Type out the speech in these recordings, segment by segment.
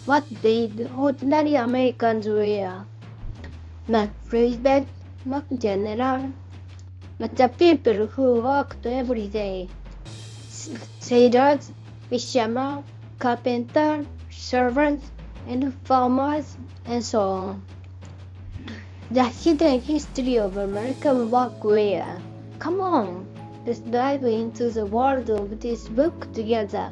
What did ordinary Americans wear? Not private, not general, but the people who worked every day. Sailors, fishermen, carpenters, servants, and farmers, and so on. The hidden history of American workwear. Come on, let's dive into the world of this book together.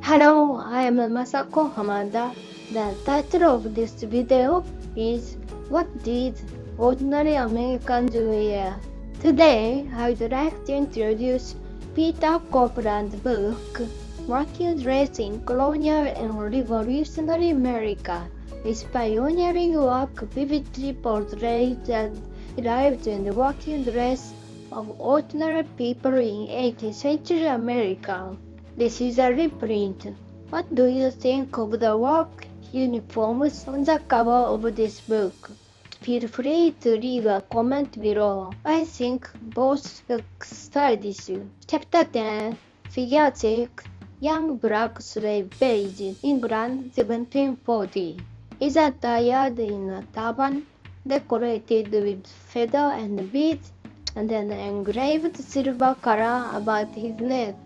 Hello, I am Masako Hamada. The title of this video is What Did Ordinary Americans Wear? Today, I would like to introduce Peter Copeland's book, Working Dress in Colonial and Revolutionary America. Its pioneering work vividly portrays the lives and working dress of ordinary people in 18th century America. This is a reprint. What do you think of the work uniforms on the cover of this book? Feel free to leave a comment below. I think both look stylish. Chapter 10, Figure 6, Young Black Slave Page, England, 1740. Is attired in a turban, decorated with feather and beads, and an engraved silver collar about his neck.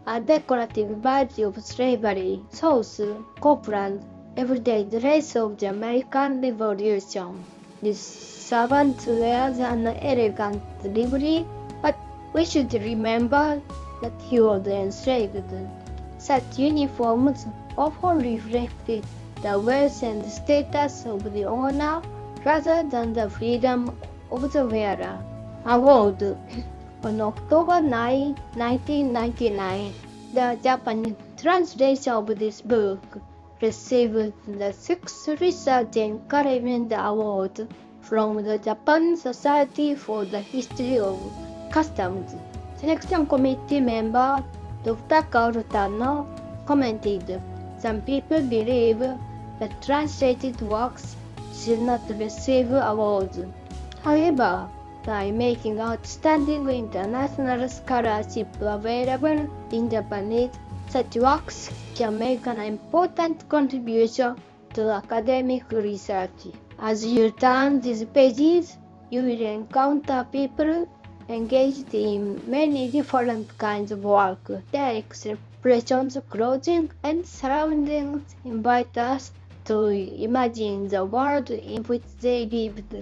A decorative badge of slavery. Source, Copeland, Everyday Dress of the American Revolution. This servant wears an elegant livery, but we should remember that he was enslaved. Such uniforms often reflected the wealth and status of the owner rather than the freedom of the wearer. Award. On October 9, 1999, the Japanese translation of this book received the 6th Research and Encouragement Award from the Japan Society for the History of Customs. Selection Committee member Dr. Carl Tano commented, "Some people believe that translated works should not receive awards. However, by making outstanding international scholarship available in Japanese, such works can make an important contribution to academic research. As you turn these pages, you will encounter people engaged in many different kinds of work. Their expressions, clothing, and surroundings invite us to imagine the world in which they lived."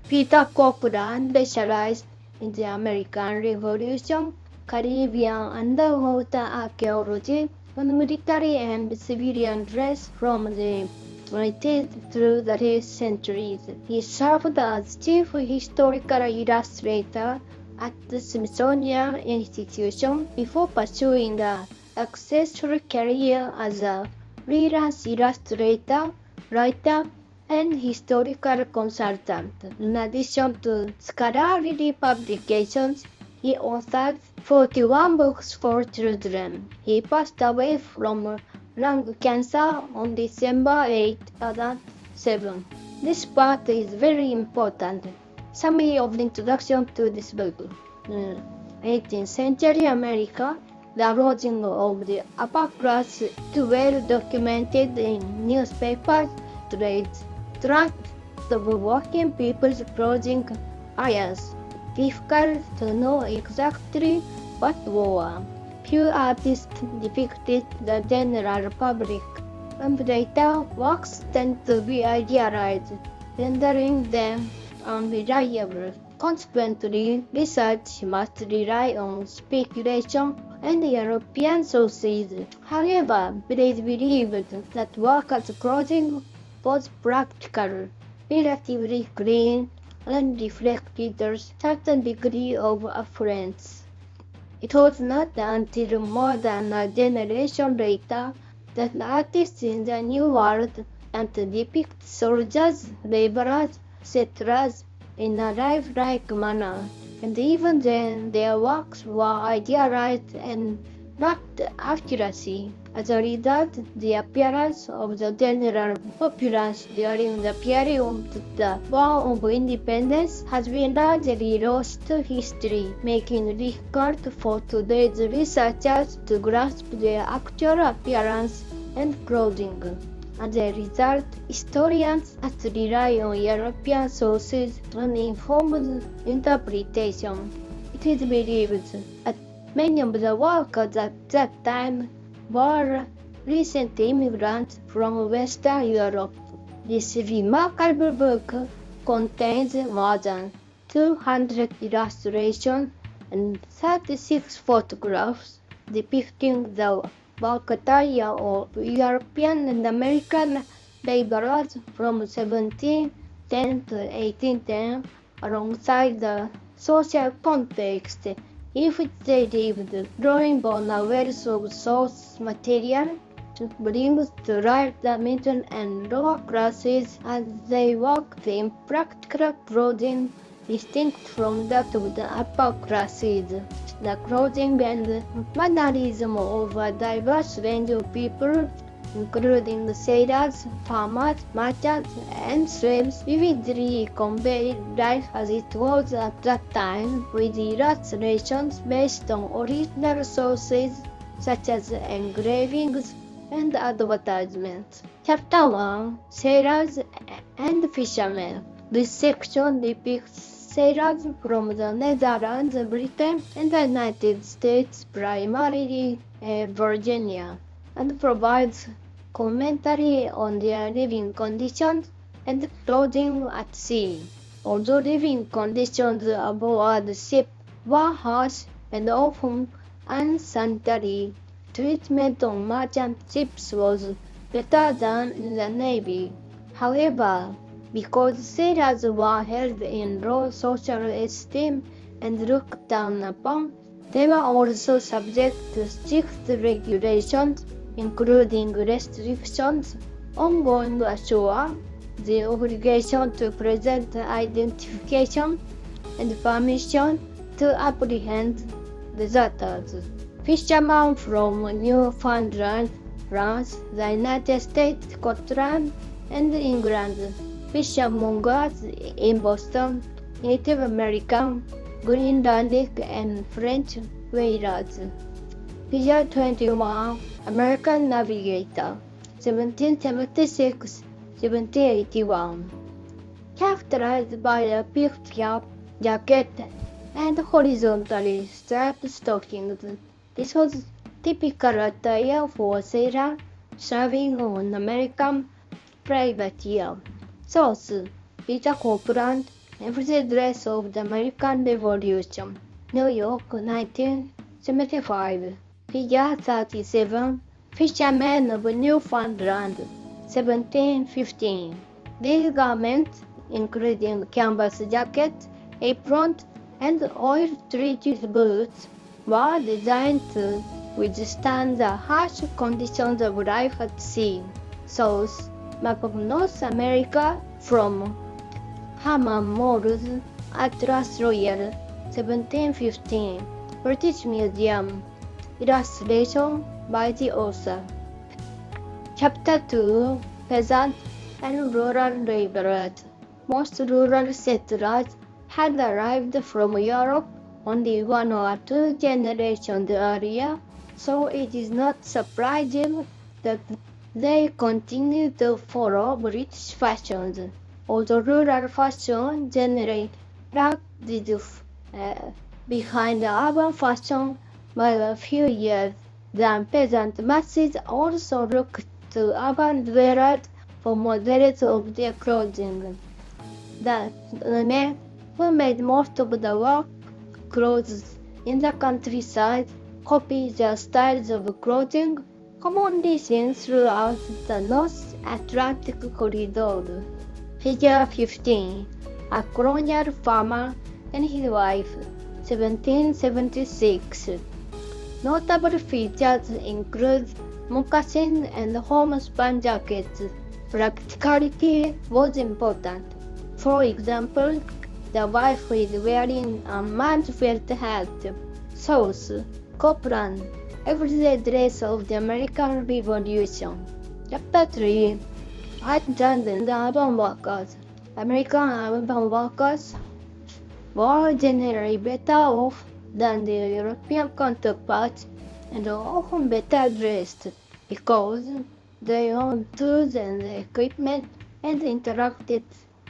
Peter Copeland specialized in the American Revolution, Caribbean underwater archaeology, and military and civilian dress from the 20th through the late centuries. He served as chief historical illustrator at the Smithsonian Institution before pursuing a successful career as a freelance illustrator, writer, and historical consultant. In addition to scholarly publications, he authored 41 books for children. He passed away from lung cancer on December 8, 2007. This part is very important. Summary of the introduction to this book. 18th century America, the origin of the upper class is well documented in newspapers, trades, tracts of working people's clothing irons. Difficult to know exactly what wore. Few artists depicted the general public, and later works tend to be idealized, rendering them unreliable. Consequently, research must rely on speculation and European sources. However, it is believed that workers' clothing was practical, relatively clean, and reflected a certain degree of affluence. It was not until more than a generation later that artists in the New World and depict soldiers, laborers, settlers in a lifelike manner, and even then their works were idealized and lacked accuracy. As a result, the appearance of the general populace during the period of the War of Independence has been largely lost to history, making it difficult for today's researchers to grasp their actual appearance and clothing. As a result, historians must rely on European sources and informed interpretation. It is believed that many of the workers at that time were recent immigrants from Western Europe. This remarkable book contains more than 200 illustrations and 36 photographs depicting the work attire of European and American laborers from 1710 to 1810 alongside the social context in which they lived, drawing on a wealth of source material to bring to life the middle and lower classes as they worked in practical clothing distinct from that of the upper classes. The clothing and mannerism of a diverse range of people, including sailors, farmers, merchants, and slaves, vividly conveyed life as it was at that time, with illustrations based on original sources such as engravings and advertisements. Chapter 1: Sailors and Fishermen. This section depicts sailors from the Netherlands, Britain, and the United States, primarily Virginia, and provides commentary on their living conditions and clothing at sea. Although living conditions aboard ship were harsh and often unsanitary, treatment on merchant ships was better than in the Navy. However, because sailors were held in low social esteem and looked down upon, they were also subject to strict regulations, including restrictions on going ashore, the obligation to present identification, and permission to apprehend deserters. Fishermen from Newfoundland, France, the United States, Scotland, and England. Fishmongers in Boston, Native American, Greenlandic, and French whalers. Figure 21, American Navigator, 1776-1781. Characterized by a peaked cap, jacket, and horizontally striped stockings, this was typical attire for a sailor serving on American privateer. Source: Peter Copeland, Everyday Dress of the American Revolution, New York, 1975. Figure 37, Fishermen of Newfoundland, 1715. These garments, including canvas jackets, aprons, and oil-treated boots, were designed to withstand the harsh conditions of life at sea. Source: Map of North America from Herman Moore's Atlas Royal, 1715. British Museum. Illustration by the author. Chapter 2: Peasant and Rural Laborers. Most rural settlers had arrived from Europe only 1 or 2 generations earlier, so it is not surprising that they continue to follow British fashions, although rural fashion generally lagged behind urban fashion by a few years. The peasant masses also looked to urban dwellers for models of their clothing. The men who made most of the work clothes in the countryside copied the styles of clothing commonly seen throughout the North Atlantic corridor. Figure 15. A colonial farmer and his wife, 1776. Notable features include moccasin and homespun jackets. Practicality was important. For example, the wife is wearing a man's felt hat. Source: Copeland, Everyday Dress of the American Revolution. Chapter 3: Artisans and Urban Workers. American urban workers were generally better off than their European counterparts and often better dressed because They owned tools and equipment and interacted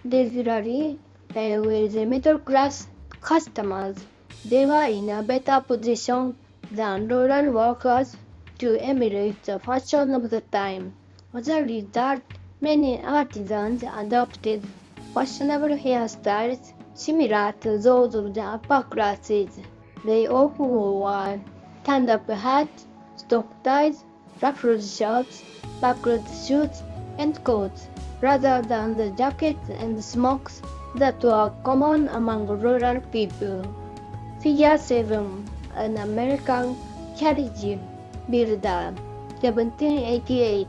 regularly with the middle-class customers. They were in a better position than rural workers to emulate the fashion of the time. As a result, many artisans adopted fashionable hairstyles similar to those of the upper classes. They often wore stand-up hats, stock ties, ruffled shirts, buckled suits, and coats, rather than the jackets and smocks that were common among rural people. Figure 7. An American carriage builder, 1788.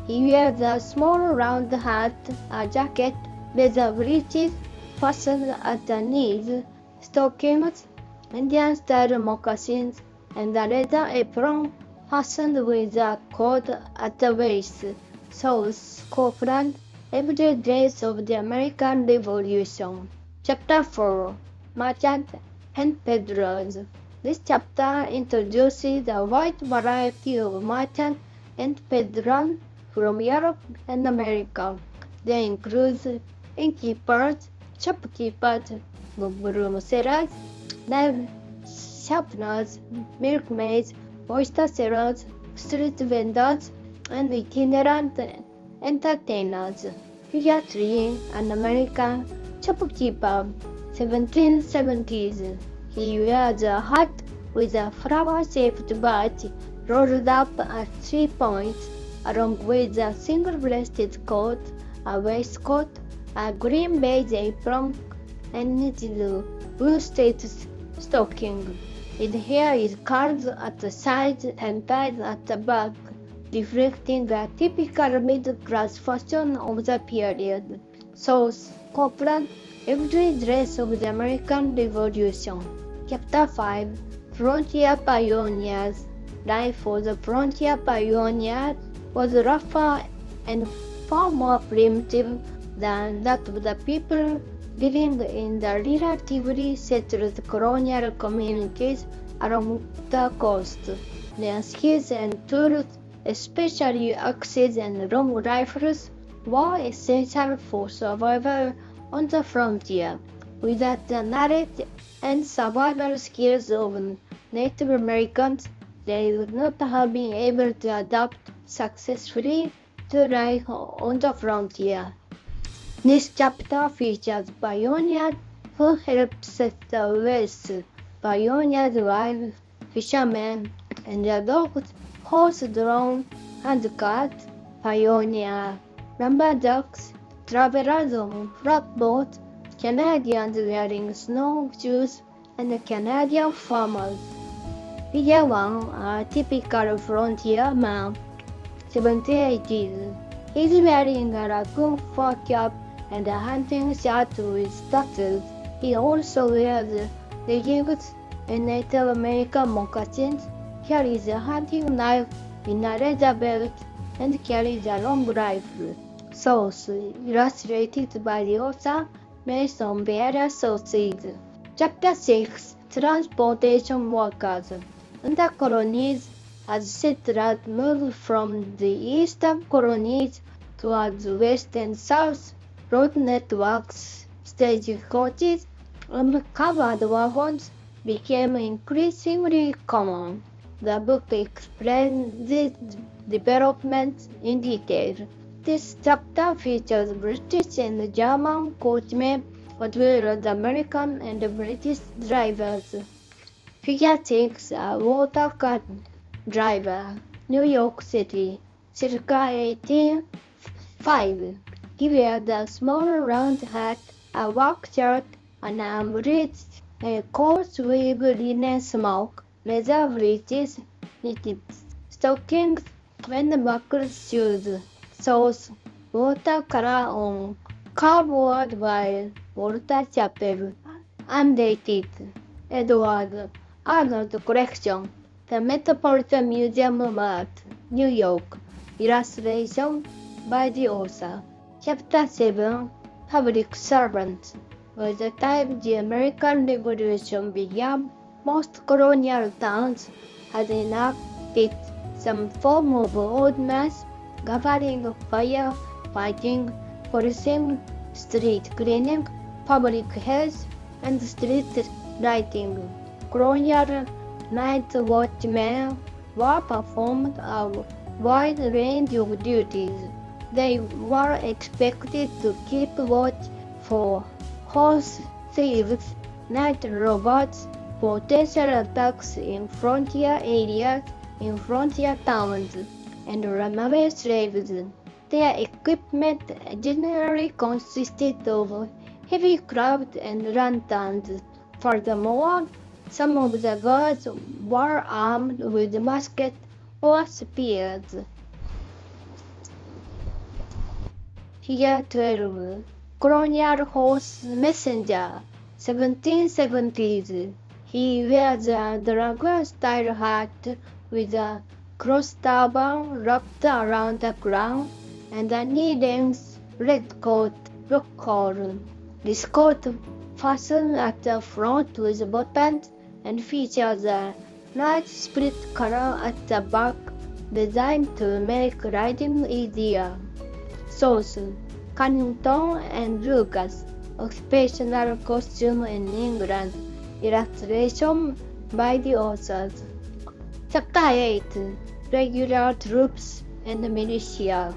He wears a small round hat, a jacket, leather breeches fastened at the knees, stockings, Indian-style moccasins, and a leather apron fastened with a cord at the waist. Source: Copeland, Everyday Days of the American Revolution. Chapter 4. Merchant and Peddlers. This chapter introduces a wide variety of merchants and peddlers from Europe and America. They include innkeepers, shopkeepers, broom sellers, knife sharpeners, milkmaids, oyster sellers, street vendors, and itinerant entertainers. Figure 3. An American shopkeeper, 1770s. He wears a hat with a flower-shaped badge rolled up at 3 points, along with a single-breasted coat, a waistcoat, a green beige apron, and knitted wool-stitched stocking. His hair is curled at the sides and tied at the back, reflecting the typical middle-class fashion of the period. Source: Copeland, Everyday Dress of the American Revolution. Chapter 5. Frontier Pioneers. Life for the frontier pioneers was rougher and far more primitive than that of the people living in the relatively settled colonial communities along the coast. Their skills and tools, especially axes and long rifles, were essential for survival on the frontier. Without the knowledge and survival skills of Native Americans, they would not have been able to adapt successfully to life on the frontier. This chapter features pioneers who helped set the West, pioneers wives, fishermen, and the dogs, horse-drawn, handcarts, pioneer lumberjacks, travelers on flatboats, Canadians wearing snowshoes, and Canadian farmers. Figure 1. A typical frontier man, 1780s. He's wearing a raccoon fur cap and a hunting shirt with tassels. He also wears leggings and Native American moccasins, carries a hunting knife in a leather belt, and carries a long rifle. Source: illustrated by the author, based on various sources. Chapter 6. Transportation workers. In the colonies, as settlers moved from the eastern colonies towards west and south, road networks, stagecoaches, and covered wagons became increasingly common. The book explains these developments in detail. This chapter features British and German coachmen, as well as American and British drivers. Figure 6. A water car driver, New York City, circa 1805. He wears a small round hat, a work shirt, an arm-breech, a coarse-weave linen smock, leather breeches, knitted stockings, and buckled shoes. Source: Watercolor on Cardboard by Walter Chappell. Undated. Edward Arnold Collection. The Metropolitan Museum of Art, New York. Illustration by the author. Chapter 7. Public Servants. By the time the American Revolution began, most colonial towns had enacted some form of ordinance governing fire fighting, policing, street cleaning, public health, and street lighting. Colonial night watchmen were performed a wide range of duties. They were expected to keep watch for horse thieves, night robbers, potential attacks in frontier areas, in frontier towns, and runaway slaves. Their equipment generally consisted of heavy clubs and lanterns. Furthermore, some of the guards were armed with muskets or spears. Figure 12. Colonial Horse Messenger, 1770s. He wears a dragoon-style hat with a cross turban wrapped around the crown and a knee-length red coat rock-collar. This coat fastened at the front with buttons and features a light split color at the back, designed to make riding easier. Source: Cunnington and Lucas, Occupational Costume in England. Illustration by the authors. Chapter 8. Regular Troops and Militia.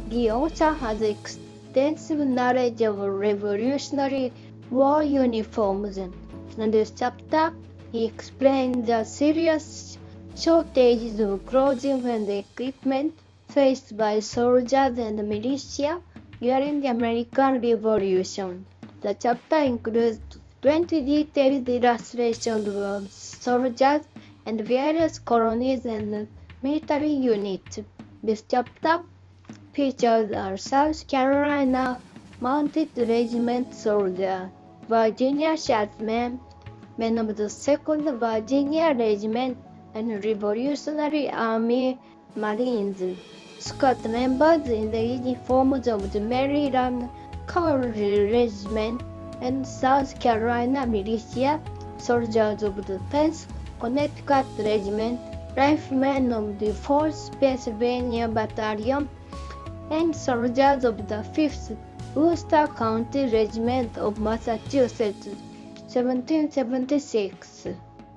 The author has extensive knowledge of Revolutionary War uniforms. In this chapter, he explains the serious shortages of clothing and equipment faced by soldiers and militia during the American Revolution. The chapter includes 20 detailed illustrations of soldiers and various colonies and military units. This chapter features a South Carolina Mounted Regiment soldier, Virginia Sharpsmen, men of the 2nd Virginia Regiment and Revolutionary Army Marines, Scout members in the uniforms of the Maryland Cavalry Regiment and South Carolina Militia, soldiers of the 10th Connecticut Regiment, riflemen of the 4th Pennsylvania Battalion, and soldiers of the 5th Worcester County Regiment of Massachusetts, 1776.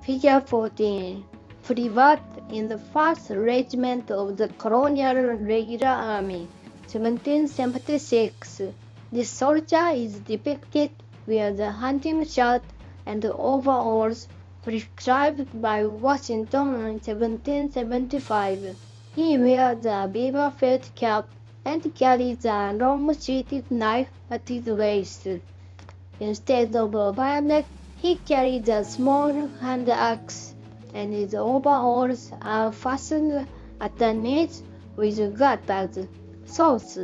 Figure 14. Privat in the 1st Regiment of the Colonial Regular Army, 1776. This soldier is depicted with a hunting shirt and overalls prescribed by Washington in 1775. He wears a beaver felt cap and carries a long-sheathted knife at his waist. Instead of a bayonet, he carries a small hand axe, and his overalls are fastened at the knees with garters. Source: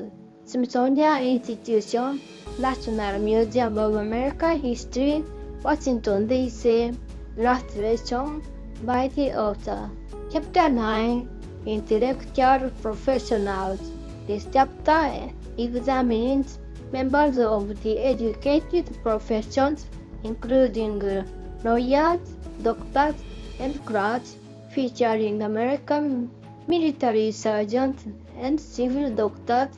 Smithsonian Institution, National Museum of American History, Washington, D.C. Illustration by the author. Chapter 9. Intellectual Professionals. This chapter examines members of the educated professions, including lawyers, doctors, and clerks, featuring American military sergeants and civil doctors,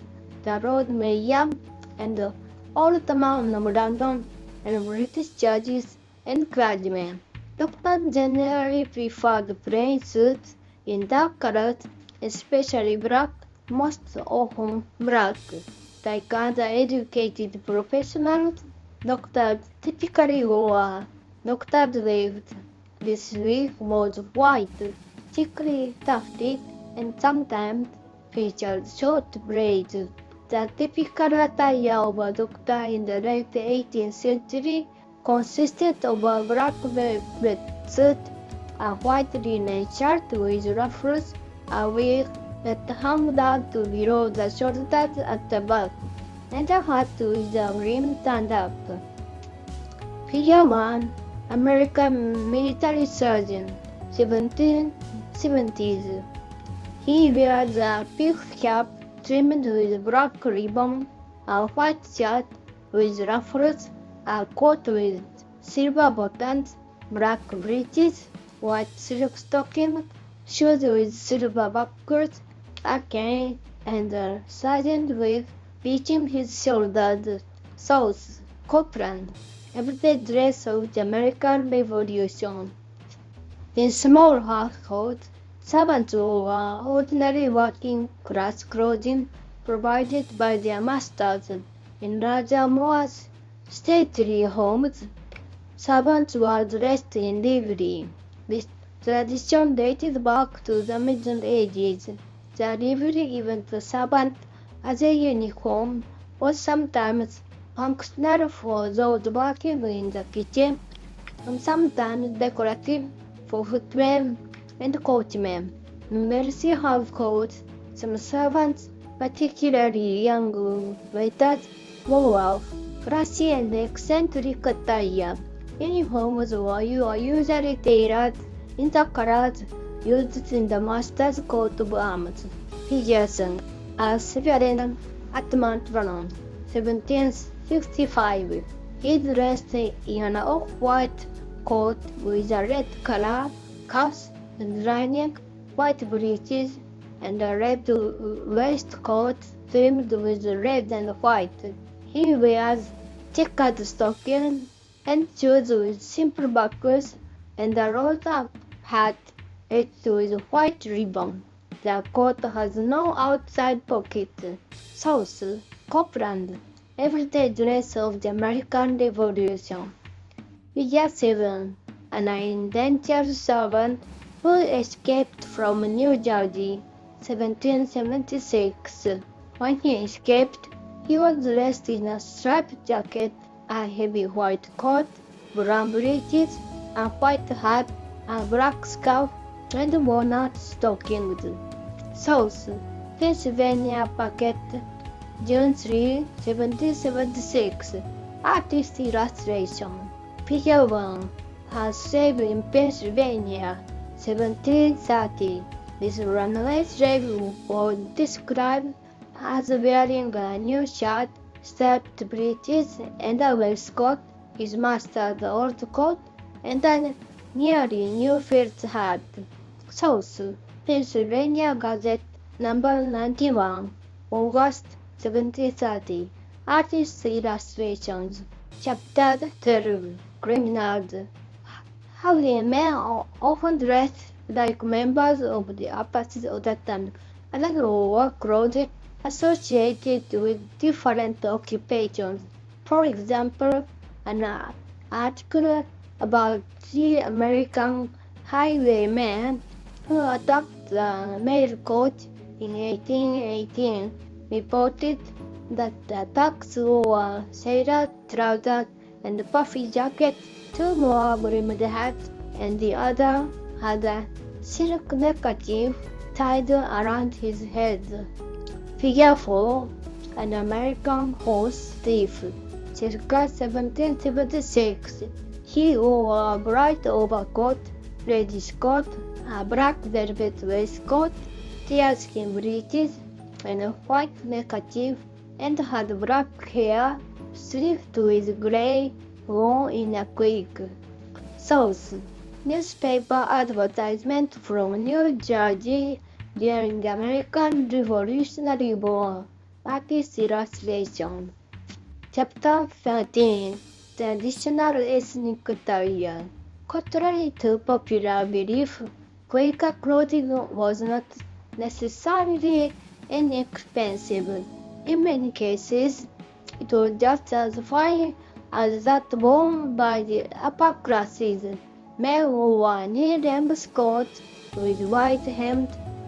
the Lord Mayor and Alderman of London, and British judges and clergymen. Doctors generally preferred plain suits in dark colors, especially black, most often black. Like other educated professionals, doctors typically wore doctor's wigs. This wig was white, thickly tufted, and sometimes featured short braids. The typical attire of a doctor in the late 18th century consisted of a black velvet suit, a white linen shirt with ruffles, a wig that hung down to below the shoulders at the back, and a hat with the rim turned up. Figure 1. American Military Surgeon, 1770s. He wears a peaked cap trimmed with black ribbon, a white shirt with ruffles, a coat with silver buttons, black breeches, white silk stockings, shoes with silver buckles, a cane, and a sergeant with beaching his shoulders. South, Copeland, everyday dress of the American Revolution. In small households, servants wore ordinary working-class clothing provided by their masters. In larger, more stately homes, servants were dressed in livery. This tradition dated back to the Middle Ages. The livery given to servants as a uniform was sometimes functional for those working in the kitchen, and sometimes decorative for footmen and coachmen. In wealthy households, some servants, particularly young waiters, wore flashy and eccentric attire. Uniforms were usually tailored in the colors used in the master's coat of arms. Figures are severed at Mount Vernon, 1765. He dressed in an off-white coat with a red collar, cuffs and lining, white breeches, and a red waistcoat trimmed with red and white. He wears checkered stockings and shoes with simple buckles, and a rolled-up hat edged with white ribbon. The coat has no outside pocket. South, Copeland, everyday dress of the American Revolution. Figure 7. An indentured servant who escaped from New Jersey, 1776. When he escaped, he was dressed in a striped jacket, a heavy white coat, brown breeches, a white hat, a black scarf, and walnut stockings. South, Pennsylvania Packet, June 3, 1776. Artist illustration. Figure 1. A slave in Pennsylvania, 1730. This runaway slave was described as wearing a new shirt, striped breeches, and a waistcoat, his master's old coat, and a nearly new felt hat. South, Pennsylvania Gazette, number 91, August 1730. Artist illustrations. Chapter 12. Criminals. Howdy men often dressed like members of the opposite of the time, and wore clothes associated with different occupations. For example, an article about the American highwaymen who attacked the mail coach in 1818 reported that the attacks wore sailor trousers and puffy jackets, two more brimmed hats, and the other had a silk neckerchief tied around his head. Figure 4. An American horse thief, circa 1776. He wore a bright overcoat, reddish coat, a black velvet waistcoat, deerskin breeches, and a white neckerchief, and had black hair streaked with gray, worn in a quick. South, newspaper advertisement from New Jersey during the American Revolutionary War. Artist illustration. Chapter 13. Traditional ethnic attire. Contrary to popular belief, Quaker clothing was not necessarily inexpensive. In many cases, it was just as fine as that worn by the upper classes. Men wore knee-length coats with white hem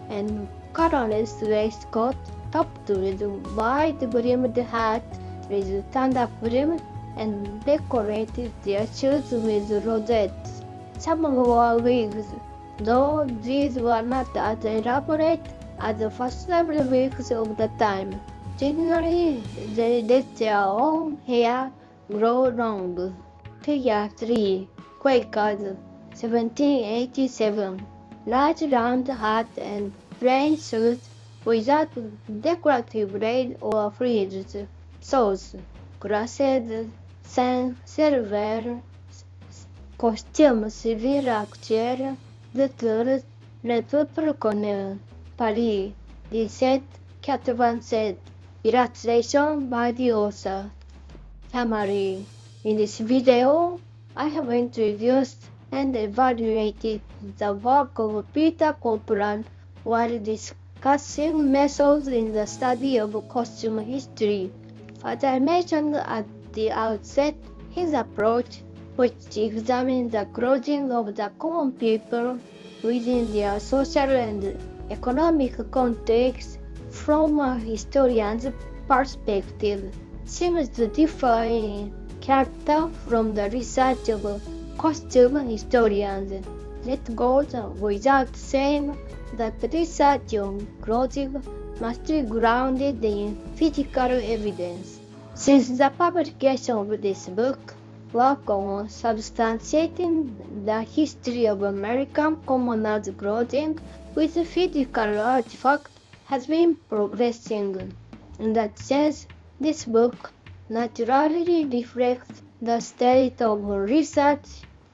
and collarless waistcoat topped with wide-brimmed hat with stand-up brim, and decorated their shoes with rosettes. Some wore wigs, though these were not as elaborate as the fashionable wigs of the time. Generally, they let their own hair grow long. Figure 3. Quakers, 1787. Large round hat and plain shoes without decorative lace or frills. South, Crusade, Saint-Sever, costume civil actuel de tours, le peuple connaît. Paris, Descent, Catavan said. Illustration by the author. Summary. In this video, I have introduced and evaluated the work of Peter Copeland while discussing methods in the study of costume history. As I mentioned at the outset, his approach, which examines the clothing of the common people within their social and economic context from a historian's perspective, seems to differ in character from the research of costume historians. It goes without saying that research on clothing must be grounded in physical evidence. Since the publication of this book, work on substantiating the history of American commoners' clothing with physical artifacts has been progressing. In that sense, this book naturally reflects the state of research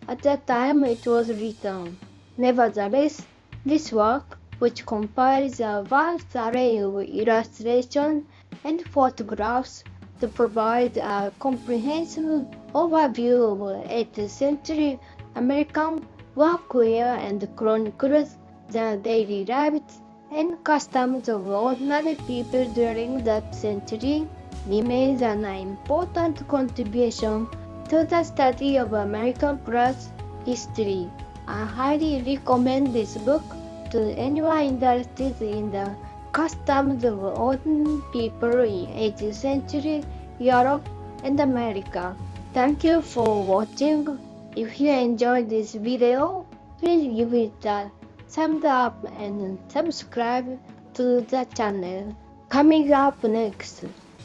at the time it was written. Nevertheless, this work, which compiles a vast array of illustrations and photographs to provide a comprehensive overview of 8th century American workwear and chronicles the daily lives and customs of ordinary people during that century, remains an important contribution to the study of American class history. I highly recommend this book to anyone interested in the customs of ordinary people in 18th century Europe and America. Thank you for watching. If you enjoyed this video, please give it a thumbs up and subscribe to the channel. Coming up next,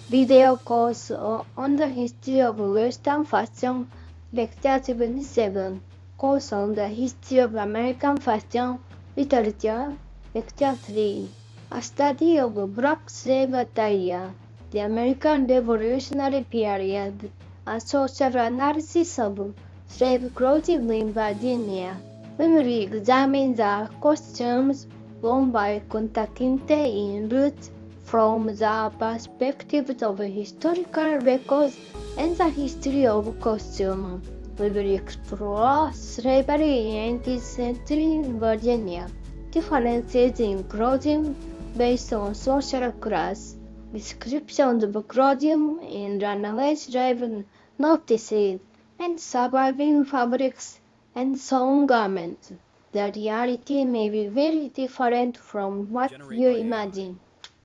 video course on the history of Western fashion, lecture 77, course on the history of American fashion, literature, lecture 3, a study of black slave attire, the American Revolutionary period, a social analysis of slave clothing in Virginia. We will examine the costumes worn by Kunta Kinte in Roots from the perspectives of historical records and the history of costume. We will explore slavery in 18th century Virginia, differences in clothing based on social class, descriptions of clothing in runaway slave notices, and surviving fabrics and sewn garments. The reality may be very different from what you imagine.